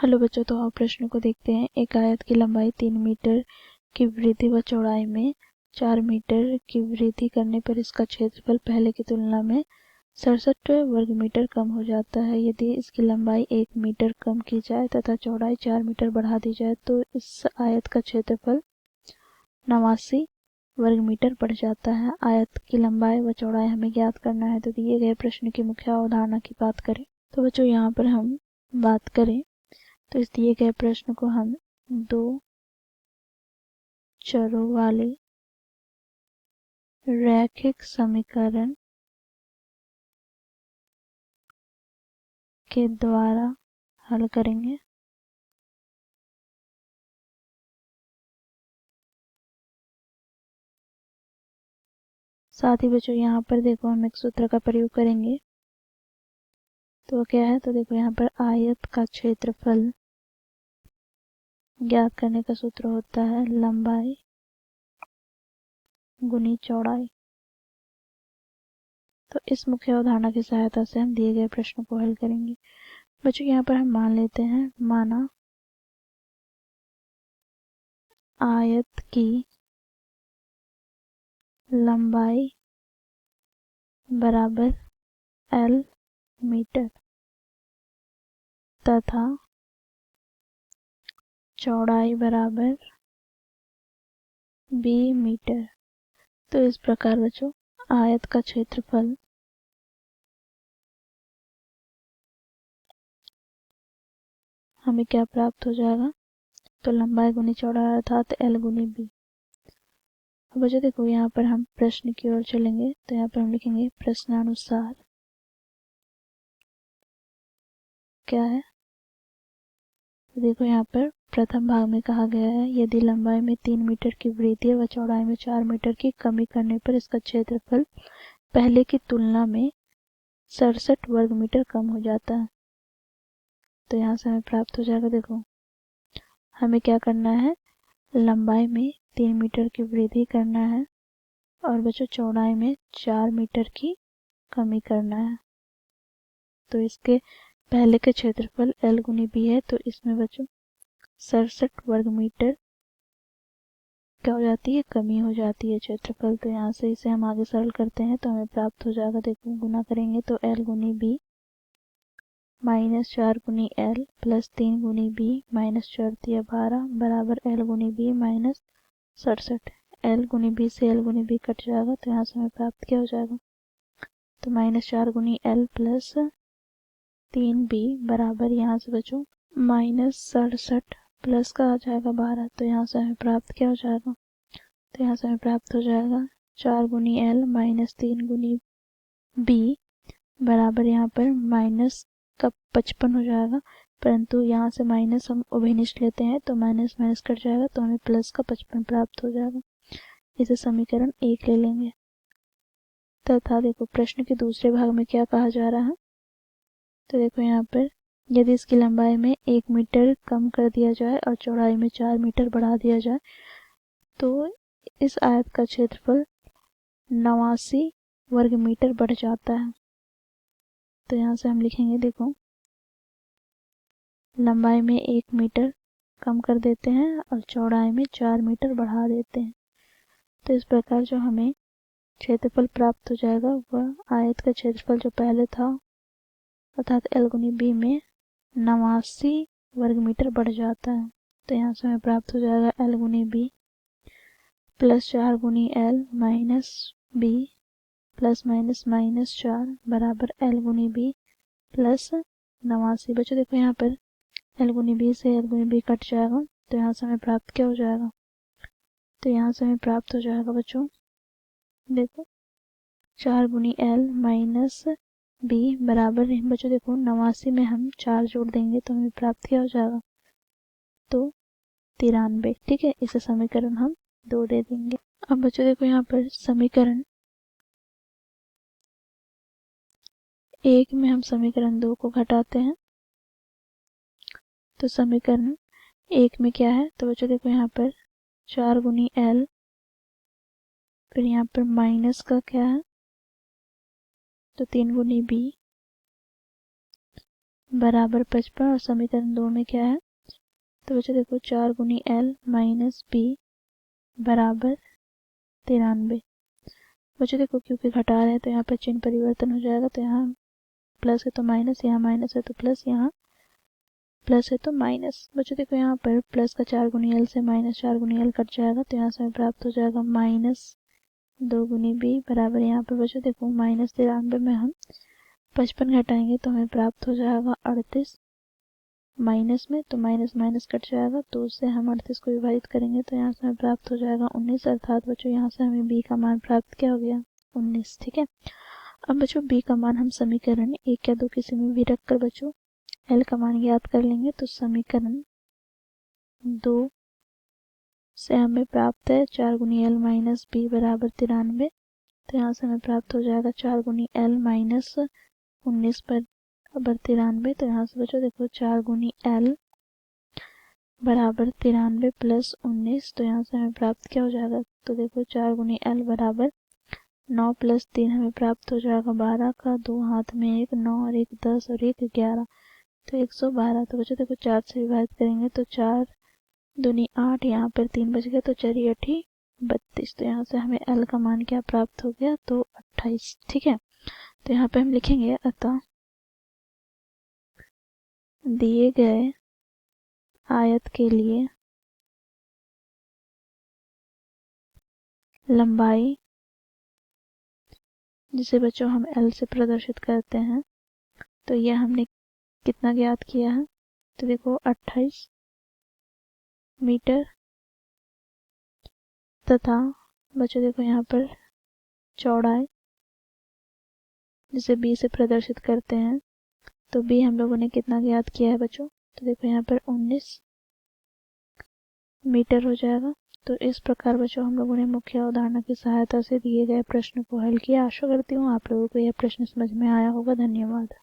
Hello बच्चों, तो आप प्रश्न को देखते हैं। एक आयत की लंबाई 3 मीटर की वृद्धि व चौड़ाई में 4 मीटर की वृद्धि करने पर इसका क्षेत्रफल पहले की तुलना में 67 वर्ग मीटर कम हो जाता है। यदि इसकी लंबाई 1 मीटर कम की जाए तथा चौड़ाई 4 मीटर बढ़ा दी जाए तो इस आयत का क्षेत्रफल 89 वर्ग मीटर बढ़ जाता है। आयत की लंबाई व चौड़ाई हमें ज्ञात करना है। तो दिए गए प्रश्न की मुख्य अवधारणा की बात करें तो बच्चों यहाँ पर हम बात करें तो इस दिए गए प्रश्न को हम दो चरों वाले रैखिक समीकरण के द्वारा हल करेंगे। साथ ही बच्चों यहाँ पर देखो हम एक सूत्र का प्रयोग करेंगे। तो क्या है, तो देखो यहाँ पर आयत का क्षेत्रफल ज्ञात करने का सूत्र होता है लंबाई गुनी चौड़ाई। तो इस मुख्य अवधारणा की सहायता से हम दिए गए प्रश्न को हल करेंगे। बच्चों यहाँ पर हम मान लेते हैं, माना आयत की लंबाई बराबर L मीटर तथा चौड़ाई बराबर B मीटर। तो इस प्रकार बच्चों आयत का क्षेत्रफल हमें क्या प्राप्त हो जाएगा, तो लंबाई गुनी चौड़ाई अर्थात L गुनी B। अब बच्चों देखो यहाँ पर हम प्रश्न की ओर चलेंगे। तो यहाँ पर हम लिखेंगे प्रश्नानुसार क्या है। तो देखो यहाँ पर प्रथम भाग में कहा गया है, यदि लंबाई में 3 मीटर की वृद्धि व चौड़ाई में 4 मीटर की कमी करने पर इसका क्षेत्रफल पहले की तुलना में 67 वर्ग मीटर कम हो जाता है। तो यहाँ से हमें प्राप्त हो जाएगा, देखो हमें क्या करना है, लंबाई में 3 मीटर की वृद्धि करना है और बच्चों चौड़ाई में 4 मीटर की कमी करना है। तो इसके पहले के क्षेत्रफल L गुनी B है, तो इसमें बच्चों 67 वर्ग मीटर क्या हो जाती है, कमी हो जाती है क्षेत्रफल। तो यहाँ से इसे हम आगे सरल करते हैं तो हमें प्राप्त हो जाएगा, देखो गुना करेंगे तो L गुनी B माइनस 4 गुनी L प्लस 3 गुनी B माइनस 4 दिया 12 बराबर L गुनी B माइनस 67। L गुनी B से L गुनी B कट जाएगा तो यहाँ से हमें प्राप्त क्या हो जाएगा, तो माइनस 4 गुनी L प्लस 3B बराबर यहाँ से बच्चों माइनस 67 प्लस का आ जाएगा 12। तो यहाँ से हमें प्राप्त क्या हो जाएगा, तो यहाँ से हमें प्राप्त हो जाएगा 4 गुनी L माइनस 3 गुनी B बराबर यहाँ पर माइनस का 55 हो जाएगा, परंतु यहाँ से माइनस हम उभयनिष्ठ लेते हैं तो माइनस माइनस कट जाएगा तो हमें प्लस का 55 प्राप्त हो जाएगा। इसे समीकरण 1 ले लेंगे। तथा देखो प्रश्न के दूसरे भाग में क्या कहा जा रहा है, तो देखो यहाँ पर यदि इसकी लंबाई में 1 मीटर कम कर दिया जाए और चौड़ाई में 4 मीटर बढ़ा दिया जाए तो इस आयत का क्षेत्रफल 89 वर्ग मीटर बढ़ जाता है। तो यहाँ से हम लिखेंगे, देखो लंबाई में 1 मीटर कम कर देते हैं और चौड़ाई में 4 मीटर बढ़ा देते हैं। तो इस प्रकार जो हमें क्षेत्रफल प्राप्त हो जाएगा वह आयत का क्षेत्रफल जो पहले था अर्थात L गुनी B में 89 वर्ग मीटर बढ़ जाता है। तो यहाँ से हमें प्राप्त हो जाएगा L गुनी B प्लस 4 गुनी L minus B plus minus minus 4 बराबर L गुनी B प्लस 89। बच्चों देखो यहाँ पर L गुनी B से L गुनी B कट जाएगा तो यहाँ से हमें प्राप्त क्या हो जाएगा, तो यहाँ से हमें प्राप्त हो जाएगा बच्चों देखो 4 गुनी L माइनस B बराबर बच्चों देखो 89 में हम 4 जोड़ देंगे तो हमें प्राप्त क्या हो जाएगा, तो 93। ठीक है, इसे समीकरण हम 2 दे देंगे। अब बच्चों देखो यहाँ पर समीकरण 1 में हम समीकरण 2 को घटाते हैं। तो समीकरण 1 में क्या है, तो बच्चों देखो यहाँ पर 4 गुनी L फिर यहाँ पर माइनस का क्या है, तो 3 गुनी B बराबर 55 और समीकरण 2 में क्या है, तो बच्चों देखो 4 गुनी L माइनस B बराबर 93। बच्चों देखो क्योंकि घटा रहे हैं तो यहाँ पर चिन्ह परिवर्तन हो जाएगा, तो यहाँ प्लस है तो माइनस, यहाँ माइनस है तो प्लस, यहाँ प्लस है तो माइनस। बच्चों देखो यहाँ पर प्लस का 4 गुनी L से माइनस 4 गुनी L कट जाएगा, तो यहाँ से हमें प्राप्त हो जाएगा माइनस 2 गुनी B बराबर, यहाँ पर बच्चों देखो माइनस 93 में हम 55 घटाएंगे तो हमें प्राप्त हो जाएगा 38, माइनस में तो माइनस माइनस कट जाएगा, तो उससे हम 38 को विभाजित करेंगे तो यहाँ से हमें प्राप्त हो जाएगा 19, अर्थात बच्चों यहाँ से हमें B का मान प्राप्त क्या हो गया, 19। ठीक है, अब बच्चों B का मान हम समीकरण 1 या 2 किसी में भी रख कर बच्चों L का मान ज्ञात कर लेंगे। तो समीकरण 2 से हमें प्राप्त है 4 गुनी L माइनस B बराबर 93, तो यहाँ से हमें प्राप्त हो जाएगा 4 गुनी L माइनस 19 बराबर 93, तो यहाँ से बच्चों देखो 4 गुनी L बराबर 93 प्लस 19, तो यहाँ से हमें प्राप्त क्या हो जाएगा, तो देखो 4 गुनी L बराबर 9 प्लस 3 हमें प्राप्त हो जाएगा 12 का, 2 हाथ में 1, 9 और 1 10 और 1 11, तो 112। तो बच्चों देखो 4 से विभाजित करेंगे तो 4 दूनी 8, यहाँ पर 3 बच गया तो 4 8 32, तो यहाँ से हमें L का मान क्या प्राप्त हो गया, तो 28। ठीक है, तो यहाँ पे हम लिखेंगे अतः दिए गए आयत के लिए लंबाई, जिसे बच्चों हम L से प्रदर्शित करते हैं, तो यह हमने कितना ज्ञात किया है, तो देखो 28 मीटर, तथा बच्चों देखो यहाँ पर चौड़ाई जिसे B से प्रदर्शित करते हैं, तो B हम लोगों ने कितना ज्ञात किया है बच्चों, तो देखो यहाँ पर 19 मीटर हो जाएगा। तो इस प्रकार बच्चों हम लोगों ने मुख्य अवधारणा की सहायता से दिए गए प्रश्न को हल किया। आशा करती हूँ आप लोगों को यह प्रश्न समझ में आया होगा। धन्यवाद।